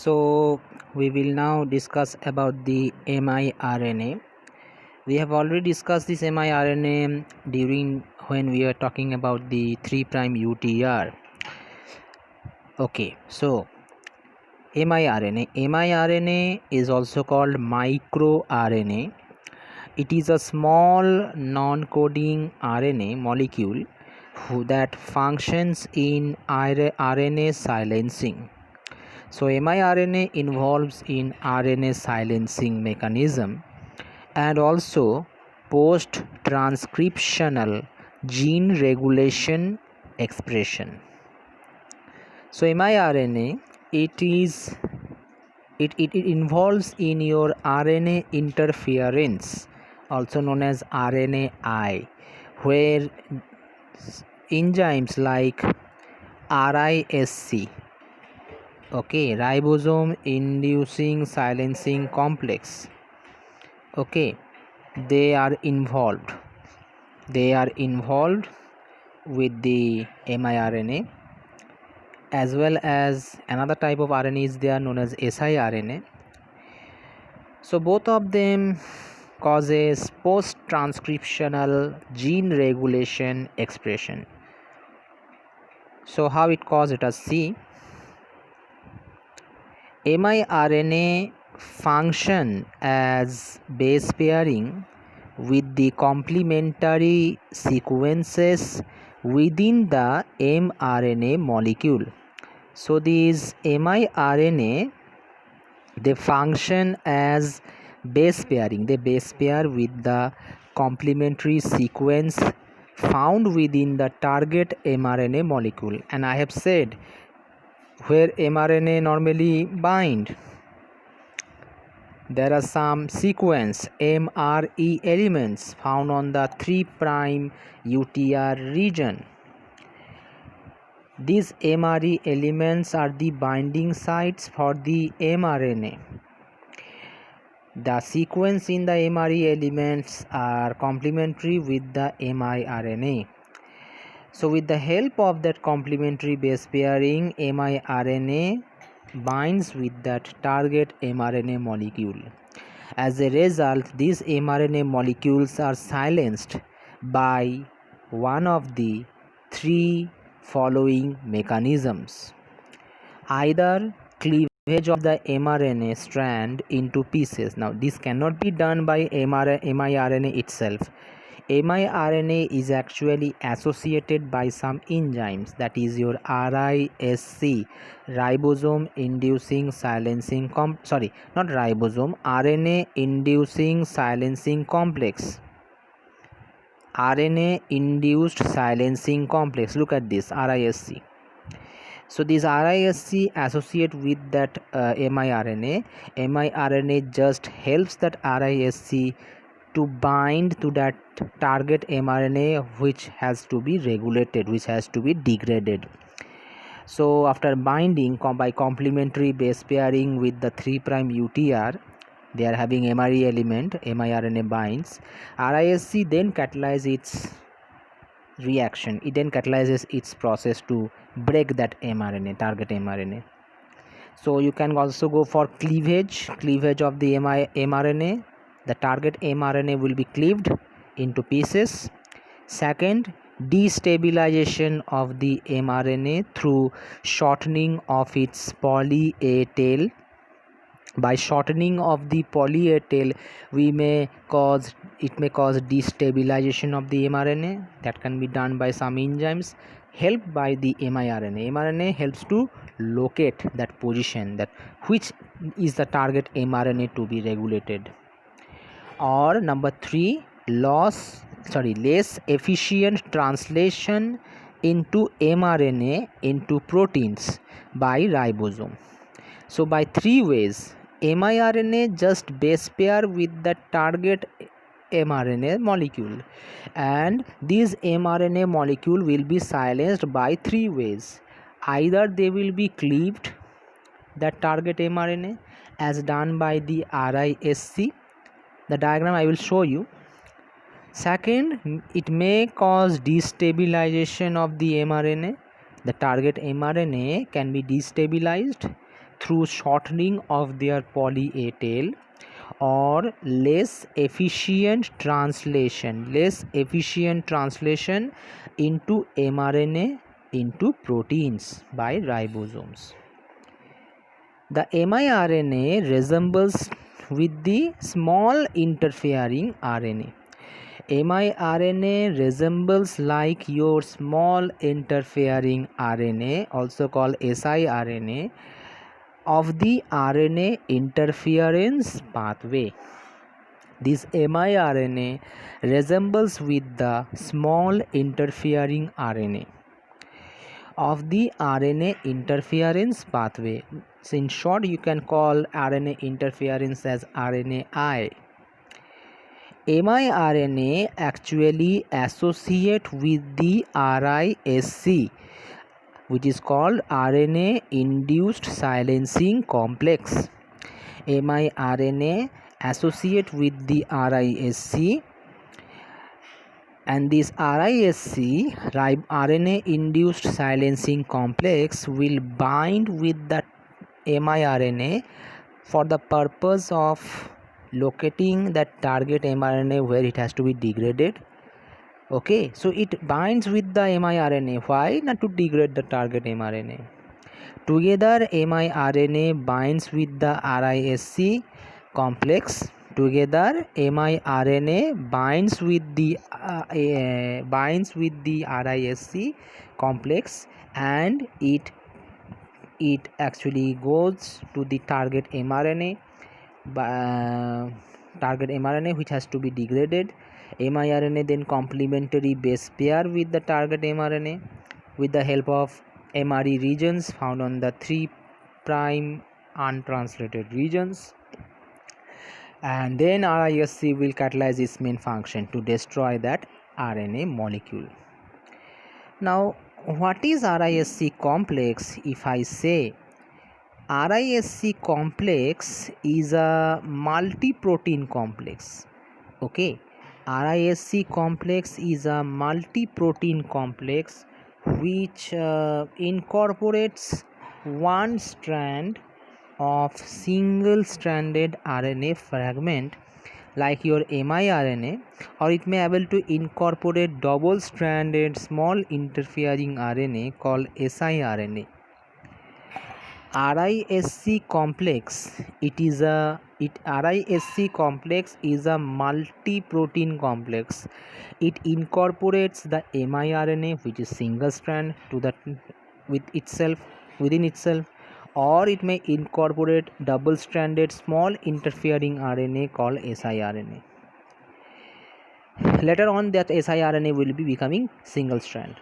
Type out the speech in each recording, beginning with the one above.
So we will now discuss about the miRNA. We have already discussed this miRNA during when we were talking about the 3' UTR. Okay, so miRNA is also called microRNA. It is a small non-coding RNA molecule that functions in RNA silencing. So miRNA involves in RNA silencing mechanism and also post-transcriptional gene regulation expression. So miRNA it involves in your RNA interference, also known as RNAi, where enzymes like RISC, okay, ribosome inducing silencing complex, okay, they are involved with the miRNA, as well as another type of RNA is there known as siRNA. So both of them causes post transcriptional gene regulation expression. So how it causes, let us see. miRNA function as base pairing with the complementary sequences within the mRNA molecule. So these miRNA, they function as base pairing. They base pair with the complementary sequence found within the target mRNA molecule. And I have said where mRNA normally bind, there are some sequence MRE elements found on the 3' UTR region. These MRE elements are the binding sites for the mRNA. The sequence in the MRE elements are complementary with the miRNA. So with the help of that complementary base pairing, miRNA binds with that target mRNA molecule. As a result, these mRNA molecules are silenced by one of the three following mechanisms: either cleavage of the mRNA strand into pieces. Now this cannot be done by miRNA itself. miRNA is actually associated by some enzymes, that is your RISC, ribosome inducing silencing RNA inducing silencing complex. RNA induced silencing complex. Look at this, RISC. So this RISC associate with that miRNA. miRNA just helps that RISC to bind to that target mRNA, which has to be regulated, which has to be degraded. So after binding by complementary base pairing with the 3' UTR, they are having MRE element, miRNA binds. RISC then catalyzes its reaction. It then catalyzes its process to break that mRNA, target mRNA. So you can also go for cleavage of the mRNA. The target mRNA will be cleaved into pieces. Second, destabilization of the mRNA through shortening of its poly A tail. By shortening of the poly A tail, it may cause destabilization of the mRNA. That can be done by some enzymes helped by the miRNA. miRNA helps to locate that position, that which is the target mRNA to be regulated. Or number 3, less efficient translation into mRNA into proteins by ribosome. So by 3 ways, miRNA just base pair with the target mRNA molecule, and this mRNA molecule will be silenced by 3 ways. Either they will be cleaved, that target mRNA, as done by the RISC. The diagram I will show you. Second, it may cause destabilization of the mRNA. The target mRNA can be destabilized, through shortening of their poly A tail or less efficient translation into mRNA into proteins by ribosomes. The miRNA resembles with the small interfering RNA. miRNA resembles like your small interfering RNA, also called siRNA, of the RNA interference pathway. This miRNA resembles with the small interfering RNA of the RNA interference pathway. So in short, you can call RNA interference as RNAi. miRNA actually associate with the RISC, which is called RNA induced silencing complex. miRNA associate with the RISC, and this RISC, RNA induced silencing complex, will bind with the miRNA for the purpose of locating that target mRNA where it has to be degraded. Okay, so it binds with the miRNA. Why? Not to degrade the target mRNA. Together miRNA binds with the RISC complex. Together miRNA binds with the RISC complex, and it actually goes to the target mRNA, which has to be degraded. miRNA then complementary base pair with the target mRNA with the help of MRE regions found on the 3' untranslated regions, and then RISC will catalyze its main function to destroy that RNA molecule. Now, what is RISC complex? If I say RISC complex is a multi-protein complex. Okay, RISC complex is a multi-protein complex which incorporates one strand of single-stranded RNA fragment like your miRNA, or it may able to incorporate double-stranded small interfering RNA called siRNA. RISC complex RISC complex is a multi-protein complex. It incorporates the miRNA, which is single strand, to that within itself, or it may incorporate double-stranded small interfering RNA called siRNA. Later on, that siRNA will be becoming single strand.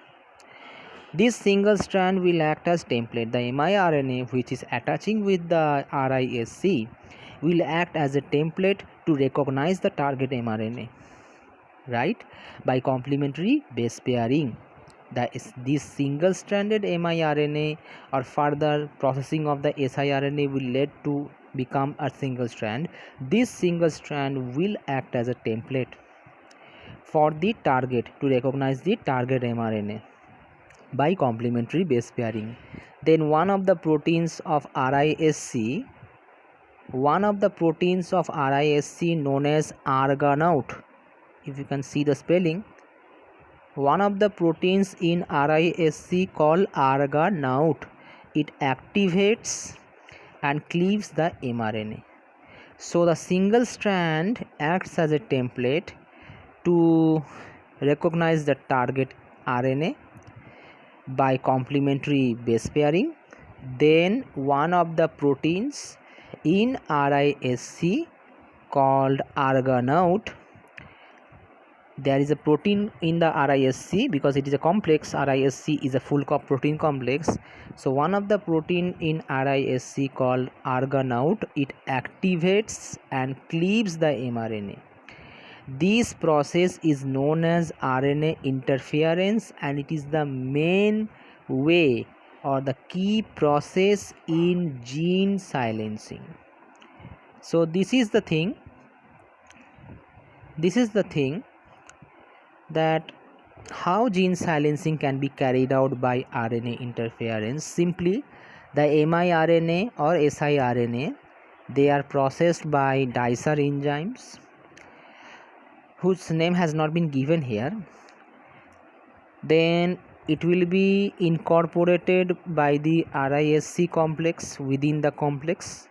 This single strand will act as template. The miRNA, which is attaching with the RISC, will act as a template to recognize the target mRNA, right, by complementary base pairing. This single stranded miRNA or further processing of the siRNA will lead to become a single strand. This single strand will act as a template for the target to recognize the target mRNA by complementary base pairing. Then one of the proteins of RISC known as argonaute, if you can see the spelling, one of the proteins in RISC called argonaute, it activates and cleaves the mRNA. So the single strand acts as a template to recognize the target RNA by complementary base pairing. Then one of the proteins in RISC called argonaute, there is a protein in the RISC because it is a complex. RISC is a full protein complex. So one of the protein in RISC called argonaute, it activates and cleaves the mRNA. This process is known as RNA interference, and it is the main way or the key process in gene silencing. So this is the thing that how gene silencing can be carried out by RNA interference. Simply, The miRNA or siRNA, they are processed by dicer enzymes whose name has not been given here. Then it will be incorporated by the RISC complex within the complex.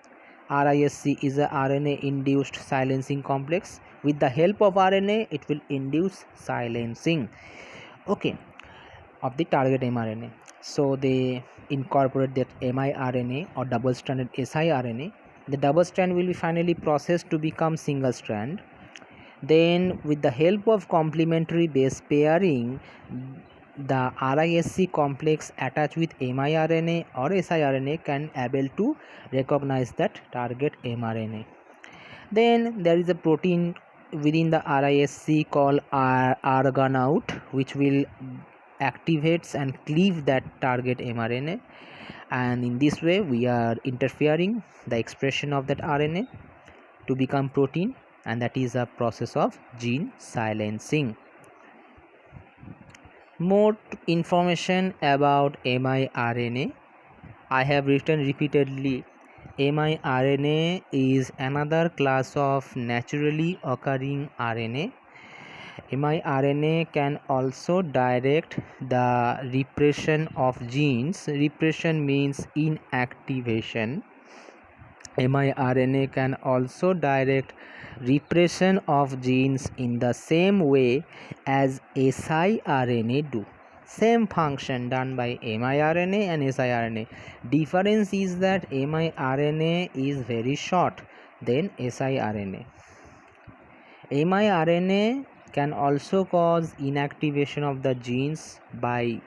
RISC is a RNA induced silencing complex. With the help of RNA, it will induce silencing, okay, of the target mRNA. So they incorporate that miRNA or double stranded siRNA. The double strand will be finally processed to become single strand. Then with the help of complementary base pairing, the RISC complex attached with miRNA or siRNA can able to recognize that target mRNA. Then there is a protein within the RISC called Argonaute, which will activates and cleave that target mRNA, and in this way we are interfering the expression of that RNA to become protein, and that is a process of gene silencing. More information about miRNA. I have written repeatedly, miRNA is another class of naturally occurring RNA. miRNA can also direct the repression of genes. Repression means inactivation. miRNA can also direct repression of genes in the same way as siRNA do. Same function done by miRNA and siRNA. Difference is that miRNA is very short than siRNA. miRNA can also cause inactivation of the genes by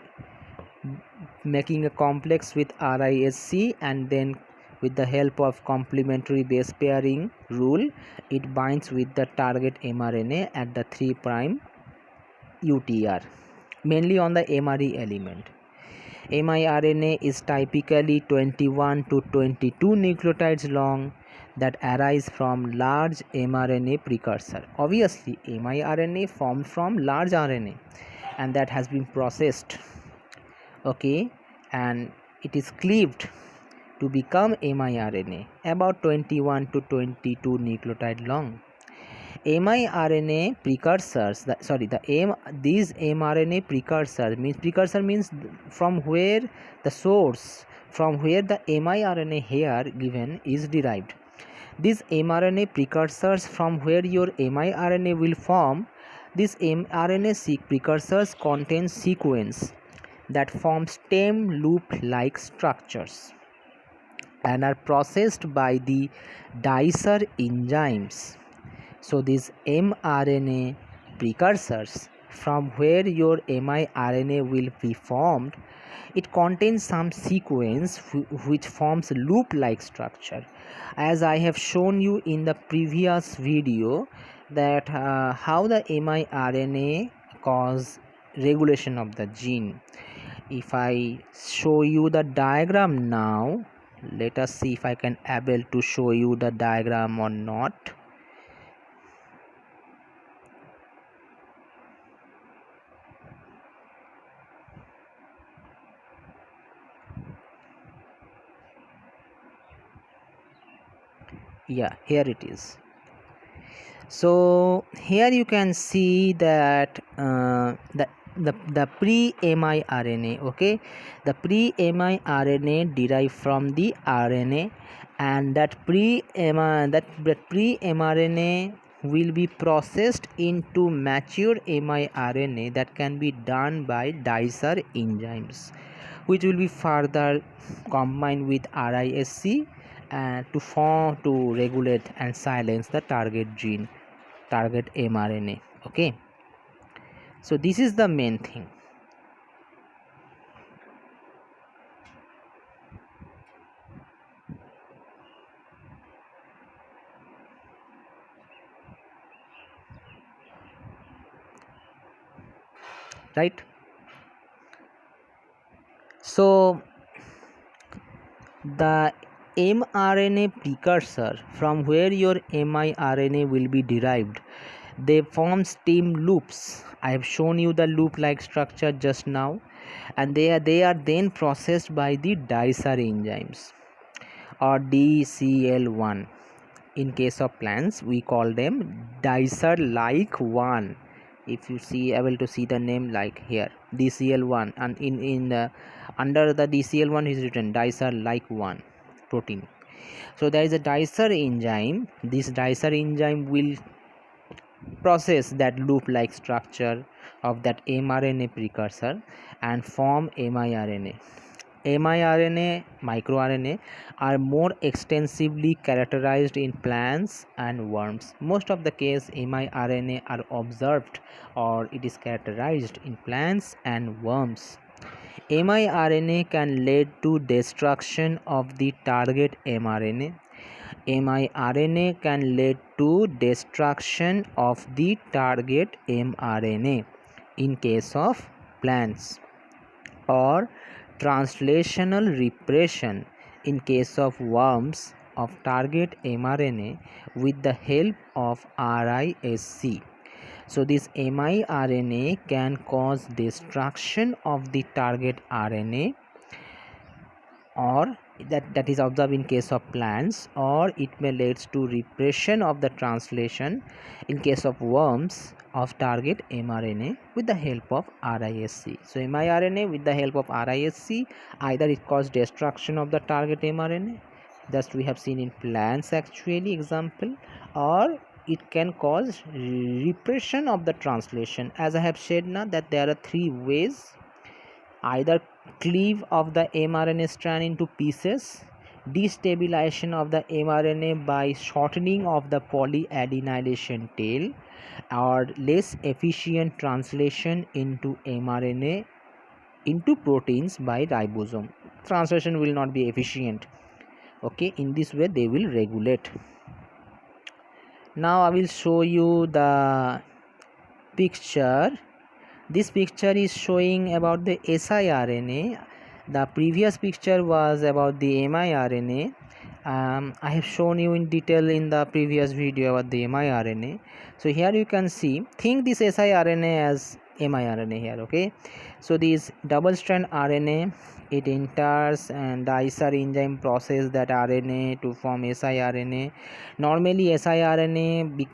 making a complex with RISC, and then with the help of complementary base pairing rule, it binds with the target mRNA at the 3' UTR, mainly on the MRE element. miRNA is typically 21 to 22 nucleotides long that arise from large mRNA precursor. Obviously, miRNA formed from large RNA and that has been processed, okay, and it is cleaved to become miRNA, about 21 to 22 nucleotide long. miRNA precursors, these mRNA precursor means from where the source, from where the miRNA here given is derived. These mRNA precursors from where your miRNA will form, these mRNA precursors contain sequence that form stem loop like structures and are processed by the dicer enzymes. So these mRNA precursors from where your miRNA will be formed, it contains some sequence which forms loop like structure. As I have shown you in the previous video that how the miRNA cause regulation of the gene. If I show you the diagram now, let us see if I can able to show you the diagram or not. Yeah, here it is. So here you can see that the pre-miRNA, okay, the pre-miRNA derived from the RNA, and that pre-mRNA will be processed into mature miRNA that can be done by dicer enzymes, which will be further combined with RISC to regulate and silence the target gene, target mRNA, okay. So this is the main thing. Right, so the mRNA precursor from where your miRNA will be derived, they form stem loops. I have shown you the loop like structure just now. and they are then processed by the dicer enzymes or DCL1. In case of plants we call them dicer like 1. If you see able to see the name like here DCL1, and in under the DCL1 is written dicer like 1 protein. So there is a dicer enzyme. This dicer enzyme will process that loop like structure of that mRNA precursor and form miRNA. miRNA, microRNA, are more extensively characterized in plants and worms. Most of the case miRNA are observed or it is characterized in plants and worms. miRNA can lead to destruction of the target mRNA. miRNA can lead to destruction of the target mRNA in case of plants, or translational repression in case of worms of target mRNA with the help of RISC. So this miRNA can cause destruction of the target RNA, or that is observed in case of plants, or it may leads to repression of the translation in case of worms of target mRNA with the help of RISC. So miRNA with the help of RISC, either it causes destruction of the target mRNA, thus we have seen in plants actually example, or it can cause repression of the translation. As I have said now that there are three ways: either cleave of the mRNA strand into pieces, destabilization of the mRNA by shortening of the polyadenylation tail, or less efficient translation into mRNA into proteins by ribosome. Translation will not be efficient. Okay, in this way they will regulate. Now I will show you the picture. This picture is showing about the siRNA. The previous picture was about the miRNA. I have shown you in detail in the previous video about the miRNA. So here you can see, think this siRNA as miRNA here. Okay, so this double strand RNA, it enters and dicer enzyme process that RNA to form siRNA. Normally siRNA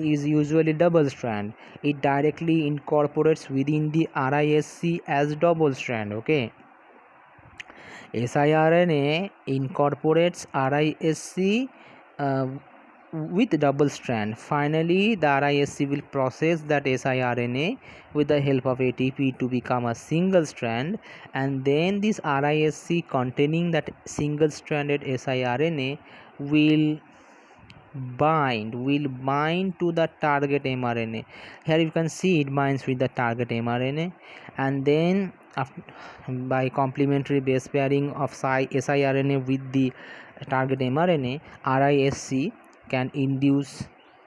is usually double strand. It directly incorporates within the RISC as double strand. Okay, siRNA incorporates RISC uh, with double strand. Finally the RISC will process that siRNA with the help of ATP to become a single strand, and then this RISC containing that single stranded siRNA will bind to the target mRNA. Here you can see it binds with the target mRNA, and then by complementary base pairing of siRNA with the target mRNA, RISC can induce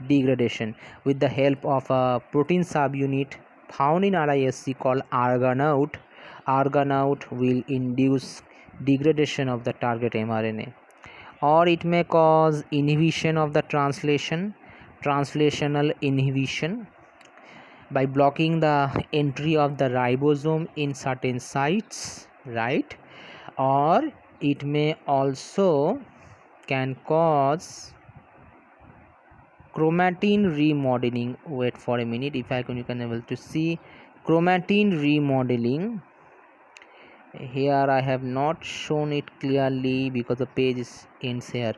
degradation with the help of a protein subunit found in RISC called argonaute. Argonaute will induce degradation of the target mRNA, or it may cause inhibition of the translational inhibition by blocking the entry of the ribosome in certain sites, right? Or it may also can cause chromatin remodeling. Wait for a minute, if I can, you can able to see chromatin remodeling. Here I have not shown it clearly because the page ends here.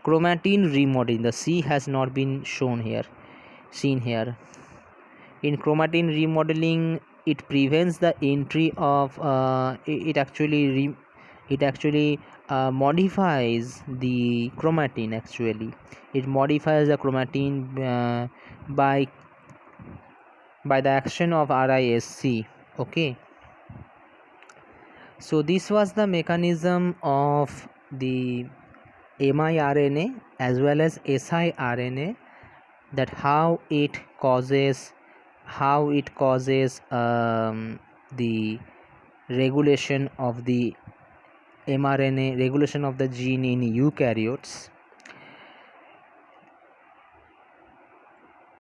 Chromatin remodeling, the C has not been shown here, seen here. In chromatin remodeling, it prevents the entry of it actually modifies the chromatin. Actually it modifies the chromatin by the action of RISC. Okay, so this was the mechanism of the miRNA as well as siRNA, that how it causes the regulation of the mRNA, regulation of the gene in eukaryotes.